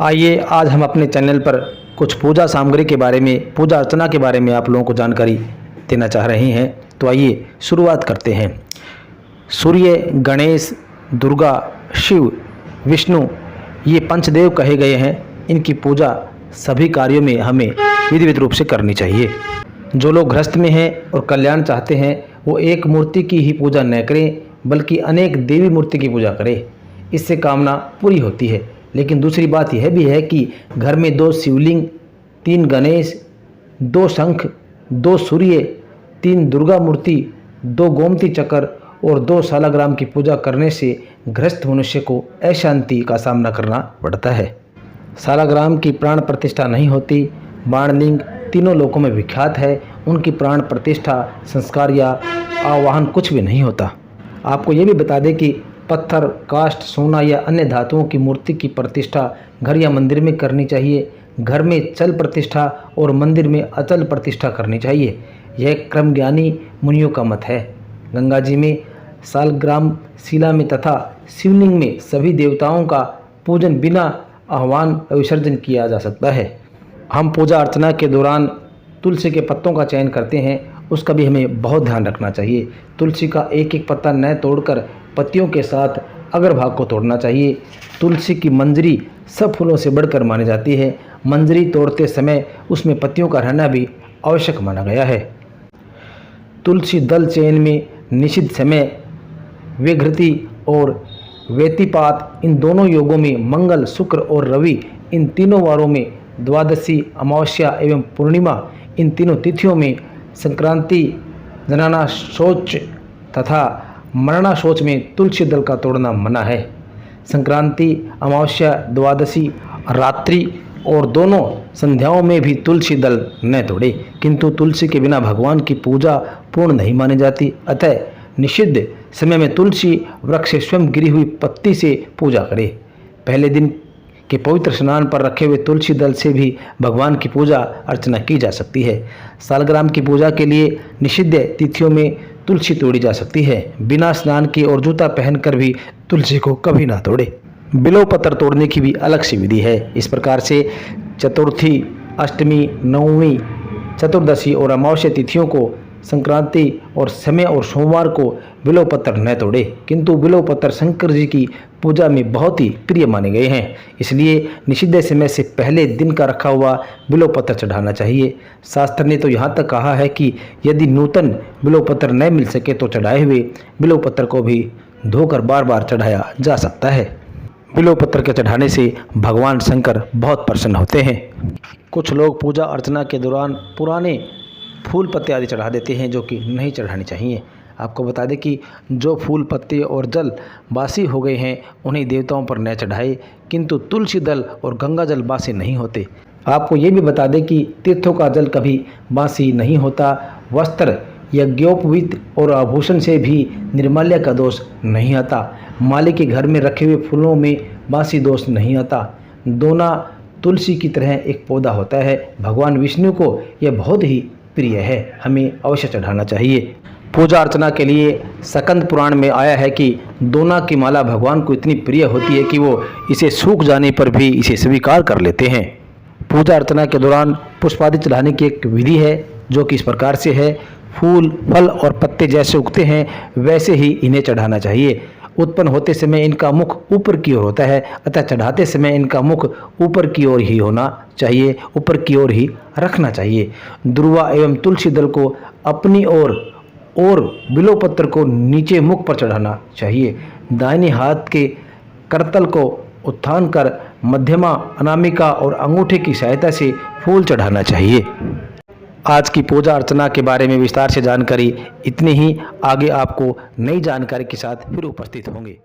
आइए आज हम अपने चैनल पर कुछ पूजा सामग्री के बारे में, पूजा अर्चना के बारे में आप लोगों को जानकारी देना चाह रहे हैं। तो आइए शुरुआत करते हैं। सूर्य, गणेश, दुर्गा, शिव, विष्णु ये पंचदेव कहे गए हैं। इनकी पूजा सभी कार्यों में हमें विधिवत रूप से करनी चाहिए। जो लोग गृहस्थ में हैं और कल्याण चाहते हैं वो एक मूर्ति की ही पूजा न करें बल्कि अनेक देवी मूर्ति की पूजा करें। इससे कामना पूरी होती है। लेकिन दूसरी बात यह भी है कि घर में 2 शिवलिंग, 3 गणेश, 2 शंख, 2 सूर्य, 3 दुर्गा मूर्ति, 2 गोमती चक्र और 2 सालाग्राम की पूजा करने से गृहस्थ मनुष्य को अशांति का सामना करना पड़ता है। सालाग्राम की प्राण प्रतिष्ठा नहीं होती। बाणलिंग तीनों लोकों में विख्यात है। उनकी प्राण प्रतिष्ठा, संस्कार या आवाहन कुछ भी नहीं होता। आपको ये भी बता दें कि पत्थर, काष्ठ, सोना या अन्य धातुओं की मूर्ति की प्रतिष्ठा घर या मंदिर में करनी चाहिए। घर में चल प्रतिष्ठा और मंदिर में अचल प्रतिष्ठा करनी चाहिए। यह क्रम ज्ञानी मुनियों का मत है। गंगा जी में, सालग्राम शिला में तथा शिवलिंग में सभी देवताओं का पूजन बिना आह्वान व विसर्जन किया जा सकता है। हम पूजा अर्चना के दौरान तुलसी के पत्तों का चयन करते हैं, उसका भी हमें बहुत ध्यान रखना चाहिए। तुलसी का एक एक पत्ता न तोड़कर पत्तियों के साथ अग्रभाग को तोड़ना चाहिए। तुलसी की मंजरी सब फूलों से बढ़कर मानी जाती है। मंजरी तोड़ते समय उसमें पत्तियों का रहना भी आवश्यक माना गया है। तुलसी दल चयन में निषिद्ध समय, विघृति और व्यतिपात इन दोनों योगों में मंगल, शुक्र और रवि इन तीनों वारों में, द्वादशी, अमावस्या एवं पूर्णिमा इन तीनों तिथियों में, संक्रांति, जनाना शौच तथा मरना शौच में तुलसी दल का तोड़ना मना है। संक्रांति, अमावस्या, द्वादशी, रात्रि और दोनों संध्याओं में भी तुलसी दल न तोड़े। किंतु तुलसी के बिना भगवान की पूजा पूर्ण नहीं मानी जाती। अतः निषिद्ध समय में तुलसी वृक्ष से स्वयं गिरी हुई पत्ती से पूजा करें। पहले दिन के पवित्र स्नान पर रखे हुए तुलसी दल से भी भगवान की पूजा अर्चना की जा सकती है। सालग्राम की पूजा के लिए निषिद्ध तिथियों में तुलसी तोड़ी जा सकती है। बिना स्नान के और जूता पहनकर भी तुलसी को कभी ना तोड़े। बिल्व पत्र तोड़ने की भी अलग सी विधि है। इस प्रकार से चतुर्थी, अष्टमी, नवमी, चतुर्दशी और अमावस्या तिथियों को, संक्रांति और समय और सोमवार को बिल्व पत्र न तोड़े। किंतु बिल्व पत्र शंकर जी की पूजा में बहुत ही प्रिय माने गए हैं। इसलिए निषिद्ध समय से पहले दिन का रखा हुआ बिल्व पत्र चढ़ाना चाहिए। शास्त्र ने तो यहाँ तक कहा है कि यदि नूतन बिल्व पत्र न मिल सके तो चढ़ाए हुए बिल्व पत्र को भी धोकर बार बार चढ़ाया जा सकता है। बिल्व पत्र के चढ़ाने से भगवान शंकर बहुत प्रसन्न होते हैं। कुछ लोग पूजा अर्चना के दौरान पुराने फूल पत्ते आदि चढ़ा देते हैं, जो कि नहीं चढ़ानी चाहिए। आपको बता दें कि जो फूल, पत्ते और जल बासी हो गए हैं उन्हें देवताओं पर न चढ़ाए। किंतु तुलसी दल और गंगा जल बासी नहीं होते। आपको ये भी बता दें कि तीर्थों का जल कभी बासी नहीं होता। वस्त्र, यज्ञोपवीत और आभूषण से भी निर्माल्य का दोष नहीं आता। माली के घर में रखे हुए फूलों में बासी दोष नहीं आता। दोना तुलसी की तरह एक पौधा होता है। भगवान विष्णु को यह बहुत ही प्रिय है, हमें अवश्य चढ़ाना चाहिए। पूजा अर्चना के लिए स्कंद पुराण में आया है कि दोना की माला भगवान को इतनी प्रिय होती है कि वो इसे सूख जाने पर भी इसे स्वीकार कर लेते हैं। पूजा अर्चना के दौरान पुष्पादि चढ़ाने की एक विधि है जो कि इस प्रकार से है। फूल, फल और पत्ते जैसे उगते हैं वैसे ही इन्हें चढ़ाना चाहिए। उत्पन्न होते समय इनका मुख ऊपर की ओर होता है, अतः चढ़ाते समय इनका मुख ऊपर की ओर ही होना चाहिए, ऊपर की ओर ही रखना चाहिए। दुर्वा एवं तुलसी दल को अपनी ओर और बिल्व पत्र को नीचे मुख पर चढ़ाना चाहिए। दाहिने हाथ के करतल को उत्थान कर मध्यमा, अनामिका और अंगूठे की सहायता से फूल चढ़ाना चाहिए। आज की पूजा अर्चना के बारे में विस्तार से जानकारी इतनी ही। आगे आपको नई जानकारी के साथ फिर उपस्थित होंगे।